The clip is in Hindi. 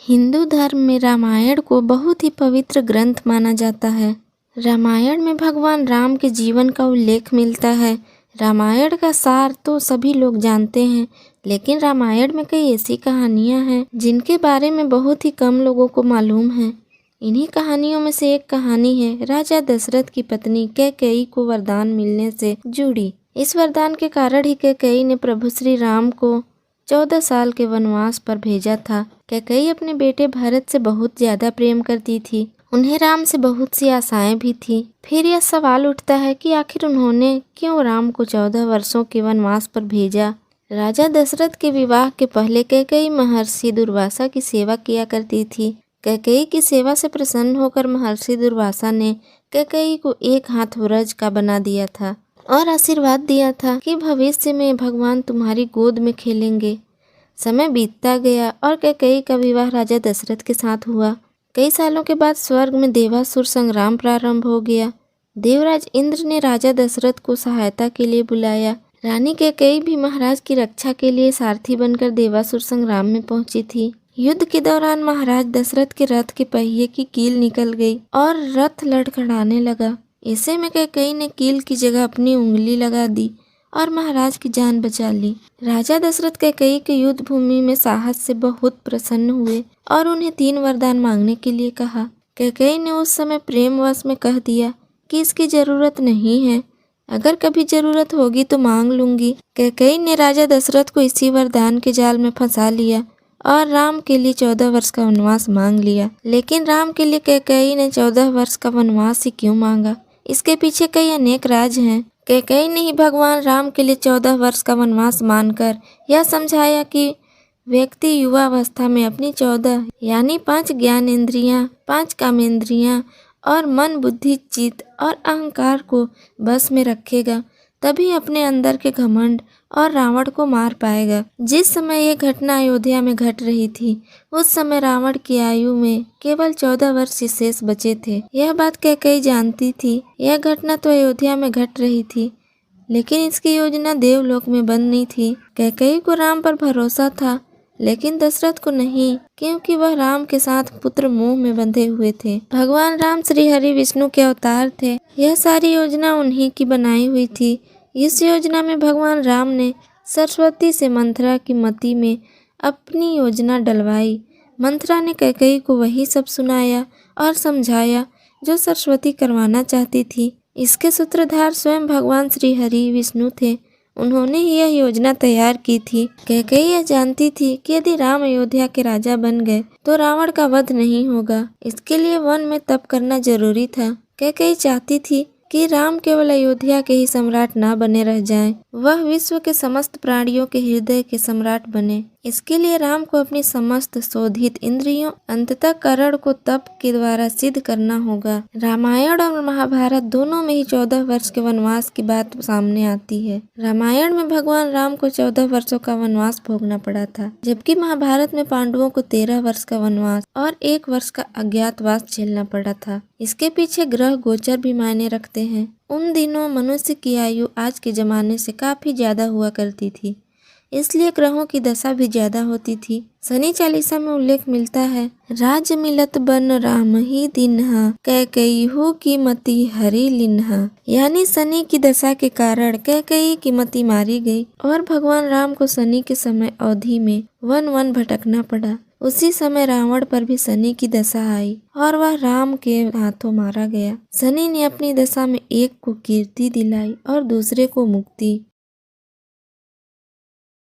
हिंदू धर्म में रामायण को बहुत ही पवित्र ग्रंथ माना जाता है। रामायण में भगवान राम के जीवन का उल्लेख मिलता है। रामायण का सार तो सभी लोग जानते हैं, लेकिन रामायण में कई ऐसी कहानियां हैं जिनके बारे में बहुत ही कम लोगों को मालूम है। इन्हीं कहानियों में से एक कहानी है राजा दशरथ की पत्नी कैकेयी को वरदान मिलने से जुड़ी। इस वरदान के कारण ही कैकेयी ने प्रभु श्री राम को 14 साल के वनवास पर भेजा था। कैकेयी अपने बेटे भरत से बहुत ज्यादा प्रेम करती थी। उन्हें राम से बहुत सी आशाएं भी थी। फिर यह सवाल उठता है कि आखिर उन्होंने क्यों राम को 14 वर्षों के वनवास पर भेजा। राजा दशरथ के विवाह के पहले कैकेयी महर्षि दुर्वासा की सेवा किया करती थी। कैकेयी की सेवा से प्रसन्न होकर महर्षि दुर्वासा ने कैकेयी को एक हाथ व्रज का बना दिया था और आशीर्वाद दिया था कि भविष्य में भगवान तुम्हारी गोद में खेलेंगे। समय बीतता गया और कैकेयी का विवाह राजा दशरथ के साथ हुआ। कई सालों के बाद स्वर्ग में देवासुर संग्राम प्रारंभ हो गया। देवराज इंद्र ने राजा दशरथ को सहायता के लिए बुलाया। रानी कैकेयी भी महाराज की रक्षा के लिए सारथी बनकर देवासुर संग्राम में पहुंची थी। युद्ध के दौरान महाराज दशरथ के रथ के पहिए की कील निकल गई और रथ लड़खड़ाने लगा। ऐसे में कैकेयी ने कील की जगह अपनी उंगली लगा दी और महाराज की जान बचा ली। राजा दशरथ कैकेयी के युद्ध भूमि में साहस से बहुत प्रसन्न हुए और उन्हें 3 वरदान मांगने के लिए कहा। कैकेयी ने उस समय प्रेमवश में कह दिया कि इसकी जरूरत नहीं है, अगर कभी जरूरत होगी तो मांग लूंगी। कैकेयी ने राजा दशरथ को इसी वरदान के जाल में फंसा लिया और राम के लिए 14 वर्ष का वनवास मांग लिया। लेकिन राम के लिए कैकेयी ने 14 वर्ष का वनवास ही क्यों मांगा, इसके पीछे कई अनेक राज हैं। कैकेयी ने ही भगवान राम के लिए 14 वर्ष का वनवास मानकर यह समझाया कि व्यक्ति युवावस्था में अपनी 14 यानी 5 ज्ञानेंद्रियां, 5 कामेंद्रियां और मन, बुद्धि, चित्त और अहंकार को बस में रखेगा, तभी अपने अंदर के घमंड और रावण को मार पाएगा। जिस समय यह घटना अयोध्या में घट रही थी, उस समय रावण की आयु में केवल 14 वर्ष शेष बचे थे। यह बात कैकेयी जानती थी। यह घटना तो अयोध्या में घट रही थी, लेकिन इसकी योजना देवलोक में बंद नहीं थी। कैकेयी को राम पर भरोसा था, लेकिन दशरथ को नहीं, क्योंकि वह राम के साथ पुत्र मोह में बंधे हुए थे। भगवान राम श्री हरि विष्णु के अवतार थे। यह सारी योजना उन्हीं की बनाई हुई थी। इस योजना में भगवान राम ने सरस्वती से मंथरा की मति में अपनी योजना डलवाई। मंथरा ने कैकेयी को वही सब सुनाया और समझाया जो सरस्वती करवाना चाहती थी। इसके सूत्रधार स्वयं भगवान श्री हरि विष्णु थे। उन्होंने ही यह योजना तैयार की थी। कैकेयी यह जानती थी कि यदि राम अयोध्या के राजा बन गए तो रावण का वध नहीं होगा। इसके लिए वन में तप करना जरूरी था। कैकेयी चाहती थी कि राम केवल अयोध्या के ही सम्राट ना बने रह जाएं, वह विश्व के समस्त प्राणियों के हृदय के सम्राट बने। इसके लिए राम को अपनी समस्त शोधित इंद्रियों अंततः करण को तप के द्वारा सिद्ध करना होगा। रामायण और महाभारत दोनों में ही 14 वर्ष के वनवास की बात सामने आती है। रामायण में भगवान राम को 14 वर्षों का वनवास भोगना पड़ा था, जबकि महाभारत में पांडवों को 13 वर्ष का वनवास और 1 वर्ष का अज्ञातवास झेलना पड़ा था। इसके पीछे ग्रह गोचर भी मायने रखते हैं। उन दिनों मनुष्य की आयु आज के जमाने से काफी ज्यादा हुआ करती थी, इसलिए ग्रहों की दशा भी ज्यादा होती थी। शनि चालीसा में उल्लेख मिलता है, राज मिलत बन राम ही दिन्हा, कैकेयी की मति हरि लिन्हा। यानी शनि की दशा के कारण कैकेयी की मति मारी गई और भगवान राम को शनि के समय अवधि में वन वन भटकना पड़ा। उसी समय रावण पर भी शनि की दशा आई और वह राम के हाथों मारा गया। शनि ने अपनी दशा में एक को कीर्ति दिलाई और दूसरे को मुक्ति।